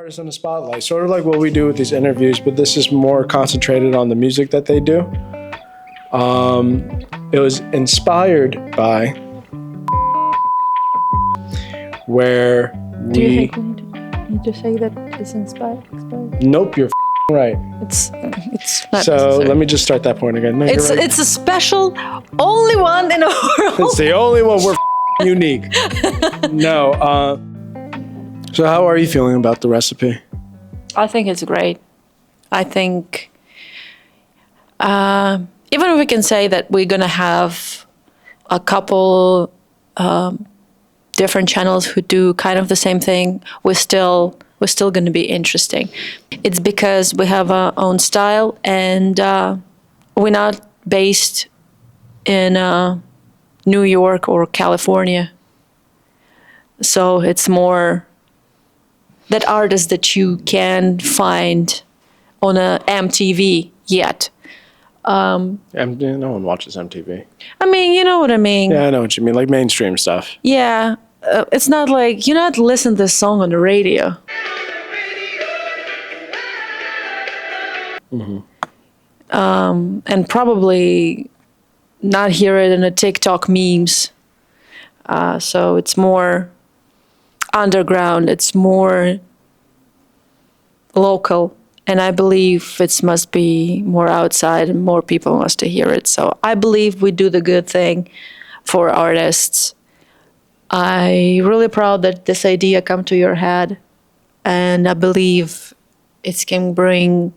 artists in the spotlight, sort of like what we do with these interviews, but this is more concentrated on the music that they do. It was inspired by where Do you think we need to say that it's inspired? Nope, you're right. It's not So necessary. let me just start that point again. No, It's right. it's a special, only one in the world. It's the only one we're unique. No. So how are you feeling about the recipe? I think it's great. I think even if we can say that we're gonna have a couple different channels who do kind of the same thing, we're still gonna be interesting. It's because we have our own style, and we're not based in New York or California. So it's more that artist that you can find on a MTV yet. No one watches MTV. I mean, you know what I mean. Yeah, I know what you mean, like mainstream stuff. Yeah, it's not like you're not listening to this song on the radio. Mm-hmm. And probably not hear it in the TikTok memes. So it's more underground. It's more local. And I believe it must be more outside and more people must hear it. So I believe we do the good thing for artists. I'm really proud that this idea come to your head. And I believe it can bring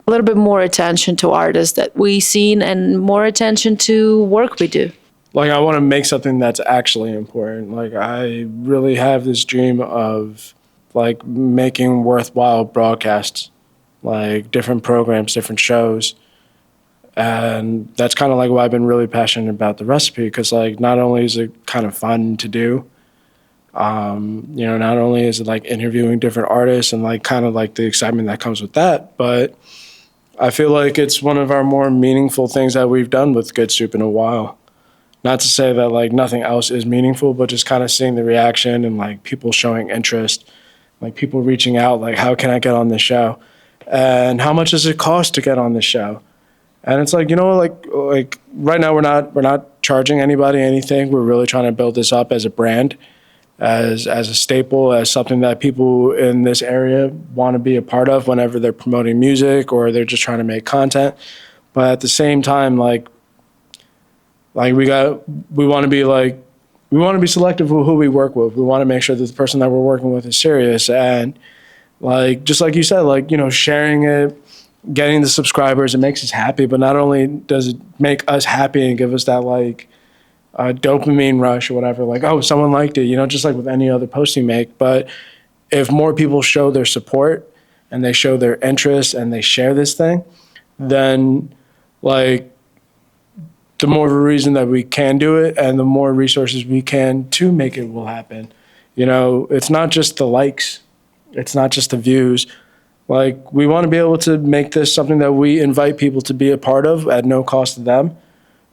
a little bit more attention to artists that we seen and more attention to work we do. Like, I want to make something that's actually important. Like, I really have this dream of like making worthwhile broadcasts, like different programs, different shows. And that's kind of like why I've been really passionate about the recipe, because like not only is it kind of fun to do, not only is it like interviewing different artists and like kind of like the excitement that comes with that, but I feel like it's one of our more meaningful things that we've done with Good Soup in a while. Not to say that like nothing else is meaningful, but just kind of seeing the reaction and like people showing interest, like people reaching out, like, how can I get on this show? And how much does it cost to get on this show? And it's like, like right now we're not charging anybody anything. We're really trying to build this up as a brand, as a staple, as something that people in this area want to be a part of whenever they're promoting music or they're just trying to make content. But at the same time, like we want to be selective with who we work with. We want to make sure that the person that we're working with is serious. And like, just like you said, like, sharing it, getting the subscribers, it makes us happy. But not only does it make us happy and give us that like dopamine rush or whatever, like, oh, someone liked it, just like with any other post you make. But if more people show their support and they show their interest and they share this thing, then like, the more of a reason that we can do it and the more resources we can to make it will happen. It's not just the likes. It's not just the views. Like, we want to be able to make this something that we invite people to be a part of at no cost to them.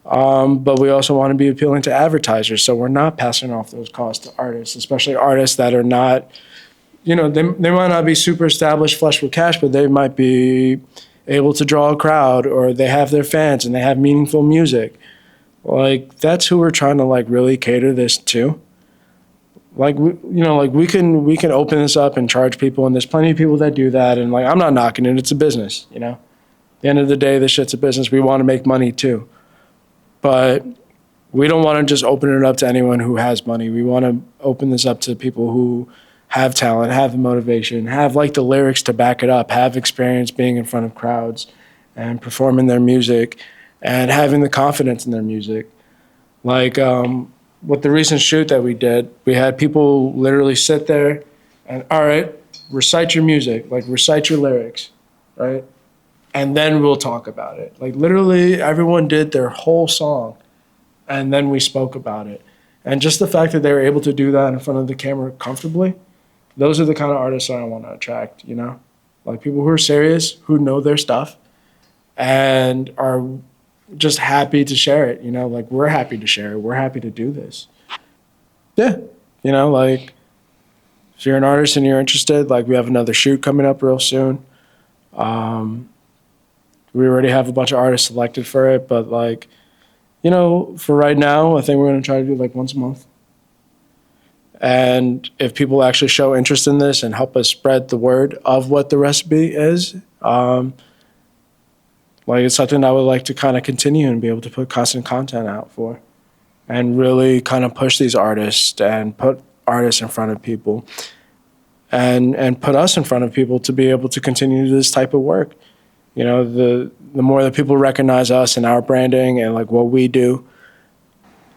But we also want to be appealing to advertisers. So we're not passing off those costs to artists, especially artists that are not, they might not be super established, flush with cash, but they might be able to draw a crowd, or they have their fans and they have meaningful music. Like, that's who we're trying to like really cater this to. Like, we can open this up and charge people, and there's plenty of people that do that. And like, I'm not knocking it. It's a business, At the end of the day, this shit's a business. We want to make money too. But we don't want to just open it up to anyone who has money. We want to open this up to people who have talent, have the motivation, have like the lyrics to back it up, have experience being in front of crowds and performing their music and having the confidence in their music. Like with the recent shoot that we did, we had people literally sit there and, all right, recite your music, like recite your lyrics, right? And then we'll talk about it. Like literally everyone did their whole song and then we spoke about it. And just the fact that they were able to do that in front of the camera comfortably, those are the kind of artists that I want to attract, Like people who are serious, who know their stuff, and are just happy to share it, Like, we're happy to share it. We're happy to do this. Yeah, like, if you're an artist and you're interested, like we have another shoot coming up real soon. We already have a bunch of artists selected for it, but like, you know, for right now, I think we're going to try to do like once a month. And if people actually show interest in this and help us spread the word of what the recipe is, like it's something I would like to kind of continue and be able to put constant content out for, and really kind of push these artists and put artists in front of people, and put us in front of people to be able to continue this type of work. You know, the more that people recognize us and our branding and like what we do,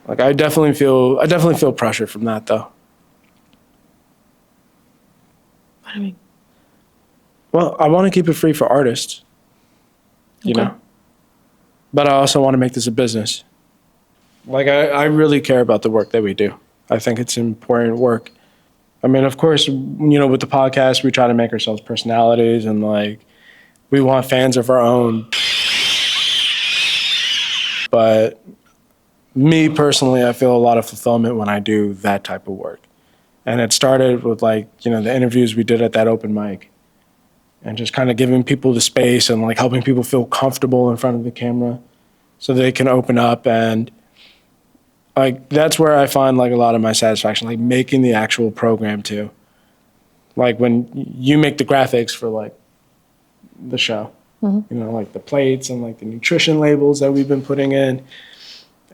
like I definitely feel pressure from that though. What do you mean? Well, I want to keep it free for artists, you know, but I also want to make this a business. Like I really care about the work that we do. I think it's important work. I mean, of course, you know, with the podcast, we try to make ourselves personalities and like we want fans of our own. But me personally, I feel a lot of fulfillment when I do that type of work. And it started with like, you know, the interviews we did at that open mic and just kind of giving people the space and like helping people feel comfortable in front of the camera so they can open up. And like, that's where I find like a lot of my satisfaction, like making the actual program too. Like when you make the graphics for like the show, you know, like the plates and like the nutrition labels that we've been putting in.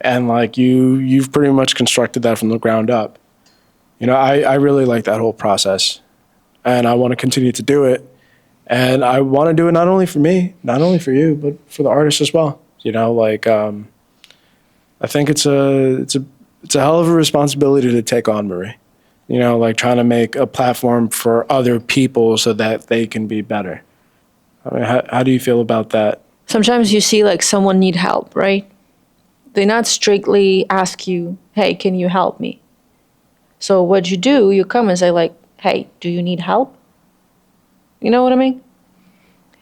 And like you've pretty much constructed that from the ground up. You know, I really like that whole process and I want to continue to do it. And I want to do it not only for me, not only for you, but for the artists as well. You know, like I think it's a hell of a responsibility to take on, Marie. You know, like trying to make a platform for other people so that they can be better. I mean, how do you feel about that? Sometimes you see like someone need help, right? They not strictly ask you, hey, can you help me? So what you do, you come and say like, hey, do you need help? You know what I mean?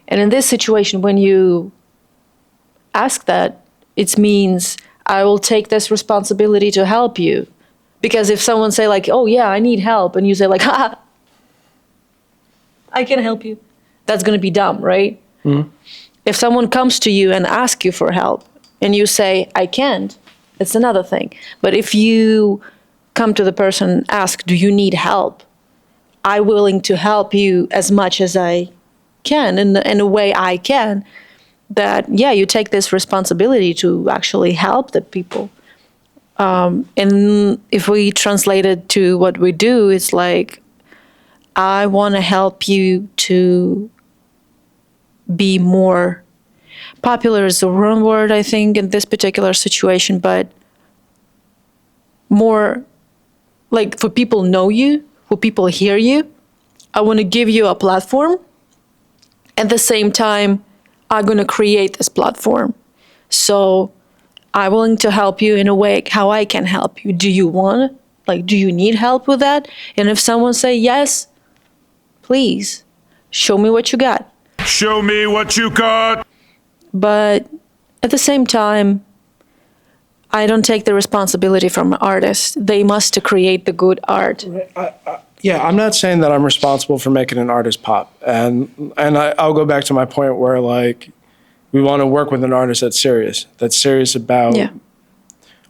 And in this situation, when you ask that, it means I will take this responsibility to help you. Because if someone say like, oh yeah, I need help, and you say like, ha, I can help you, that's gonna be dumb, right? Mm-hmm. If someone comes to you and asks you for help, and you say, I can't, it's another thing. But if you come to the person and ask, do you need help? I'm willing to help you as much as I can, in a way I can, that, yeah, you take this responsibility to actually help the people. And if we translate it to what we do, it's like, I want to help you to be more popular is the wrong word, I think, in this particular situation, but more like for people know you, for people hear you. I want to give you a platform. At the same time, I'm going to create this platform. So I'm willing to help you in a way how I can help you. Do you want, like, do you need help with that? And if someone say yes, please show me what you got. Show me what you got. But at the same time, I don't take the responsibility from artists. They must create the good art. Yeah, I'm not saying that I'm responsible for making an artist pop. And I'll go back to my point where, like, we want to work with an artist that's serious about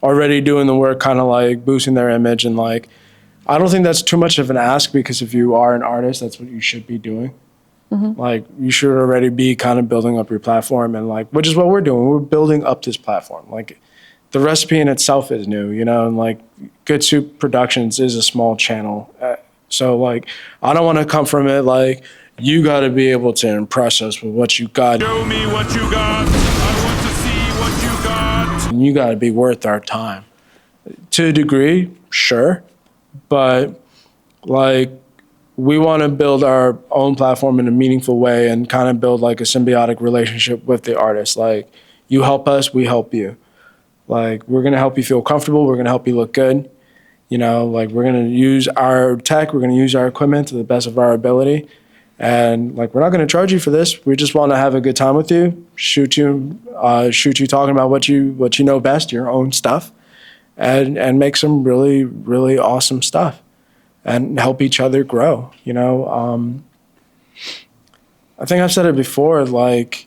already doing the work, kind of like boosting their image. And, like, I don't think that's too much of an ask, because if you are an artist, that's what you should be doing. Mm-hmm. Like, you should already be kind of building up your platform, and, like, which is what we're doing. We're building up this platform. Like, the recipe in itself is new, you know, and, like, Good Soup Productions is a small channel. So, like, I don't want to come from it like, you got to be able to impress us with what you got. Show me what you got. I want to see what you got. And you got to be worth our time. To a degree, sure. But, like, we want to build our own platform in a meaningful way and kind of build, like, a symbiotic relationship with the artist. Like, you help us, we help you. Like, we're going to help you feel comfortable. We're going to help you look good. You know, like, we're going to use our tech. We're going to use our equipment to the best of our ability. And, like, we're not going to charge you for this. We just want to have a good time with you, shoot you talking about what you know best, your own stuff, and make some really, really awesome stuff. and help each other grow. You know, I think I've said it before, like,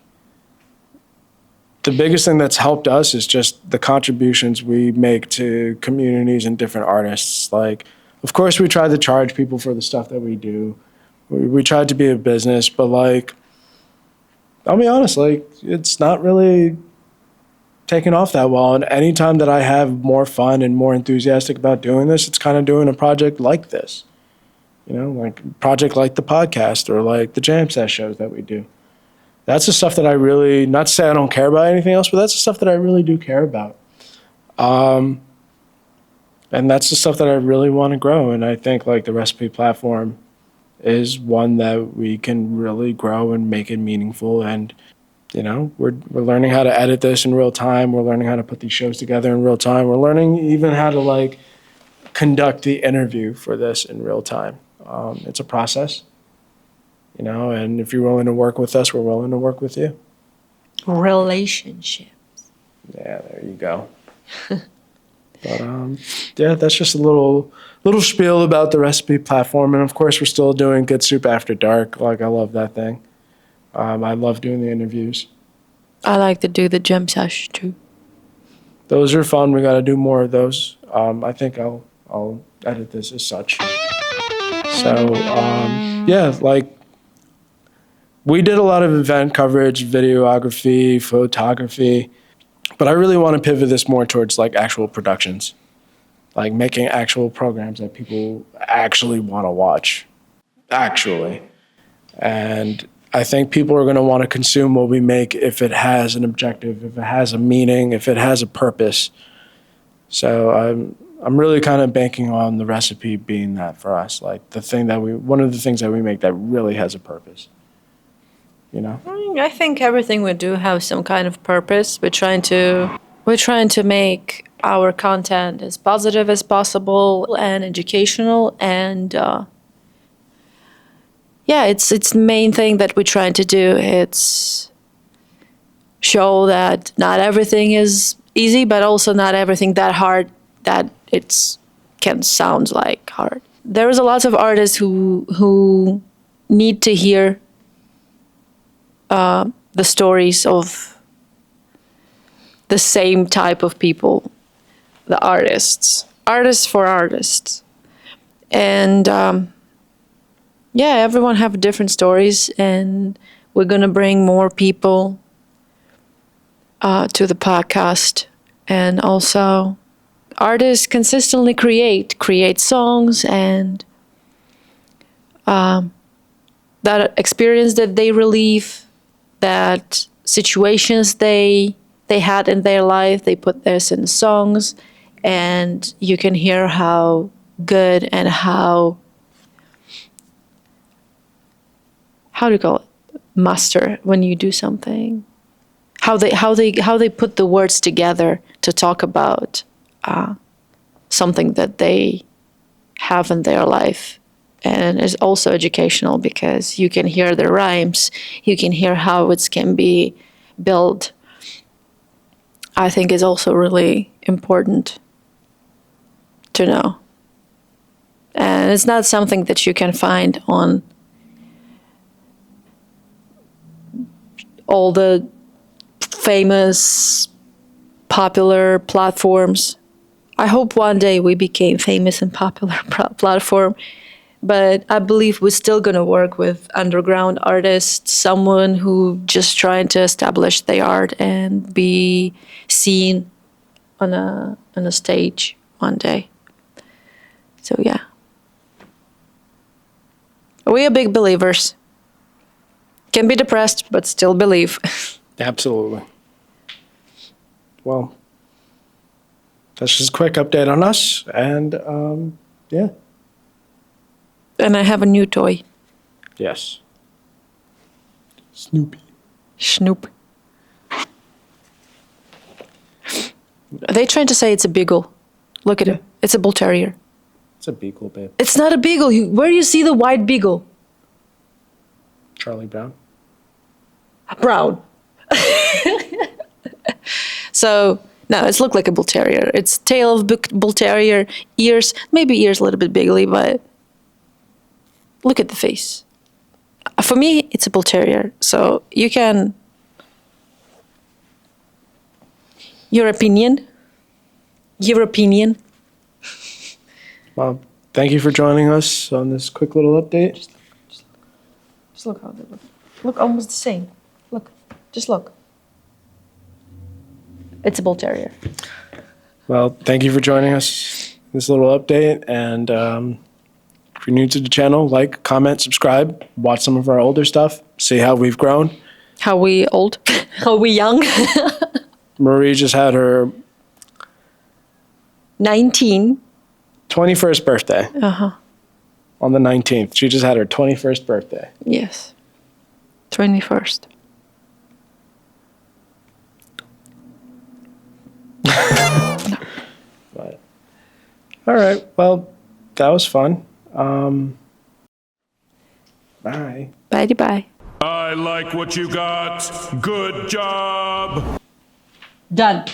the biggest thing that's helped us is just the contributions we make to communities and different artists. Like, of course, we try to charge people for the stuff that we do. We tried to be a business, but like, I'll be honest, like, it's not really taken off that well. And anytime that I have more fun and more enthusiastic about doing this, it's kind of doing a project like this. You know, like a project like the podcast or like the jam set shows that we do. That's the stuff that I really, not to say I don't care about anything else, but that's the stuff that I really do care about. And that's the stuff that I really want to grow. And I think like the recipe platform is one that we can really grow and make it meaningful. And, you know, we're learning how to edit this in real time. We're learning how to put these shows together in real time. We're learning even how to like conduct the interview for this in real time. It's a process. You know, and if you're willing to work with us, we're willing to work with you. Relationship. Yeah, there you go. But yeah, that's just a little spiel about the recipe platform, and of course, we're still doing Good Soup After Dark. Like, I love that thing. I love doing the interviews. I like to do the jam sesh too. Those are fun. We got to do more of those. I think I'll edit this as such. So yeah, like. We did a lot of event coverage, videography, photography, but I really want to pivot this more towards like actual productions, like making actual programs that people actually want to watch, actually. And I think people are going to want to consume what we make if it has an objective, if it has a meaning, if it has a purpose. So I'm really kind of banking on the recipe being that for us, like one of the things that we make that really has a purpose. You know? I think everything we do has some kind of purpose. We're trying to make our content as positive as possible and educational, and yeah, it's the main thing that we're trying to do. It's show that not everything is easy, but also not everything that hard that it can sound like hard. There is a lot of artists who need to hear the stories of the same type of people, the artists for artists. And yeah, everyone have different stories, and we're gonna bring more people to the podcast. And also artists consistently create songs, and that experience that they relieve, that situations they had in their life, they put this in songs, and you can hear how good and how do you call it, master when you do something, how they put the words together to talk about something that they have in their life. And it's also educational because you can hear the rhymes, you can hear how it can be built. I think is also really important to know. And it's not something that you can find on all the famous, popular platforms. I hope one day we became famous and popular platform. But I believe we're still going to work with underground artists, someone who just trying to establish their art and be seen on a stage one day. So yeah. We are big believers. Can be depressed, but still believe. Absolutely. Well, that's just a quick update on us. And yeah. And I have a new toy. Yes. Snoopy. Snoop. Are they trying to say it's a beagle? Look at him. It's a bull terrier. It's a beagle, babe. It's not a beagle. Where do you see the white beagle? Charlie Brown. Brown. So, no, it's looked like a bull terrier. It's tail of bull terrier, ears, maybe ears a little bit bigly, but look at the face. For me, it's a bull terrier. So you can. Your opinion. Well, thank you for joining us on this quick little update. Just look how they look. Look, almost the same. Look, just look. It's a bull terrier. Well, thank you for joining us this little update. And if you're new to the channel, like, comment, subscribe, watch some of our older stuff, see how we've grown. How we old? How we young? Marie just had her 19. 21st birthday. On the 19th. She just had her 21st birthday. Yes. 21st. But, all right. Well, that was fun. Bye. Bye. I like what you got. Good job. Done.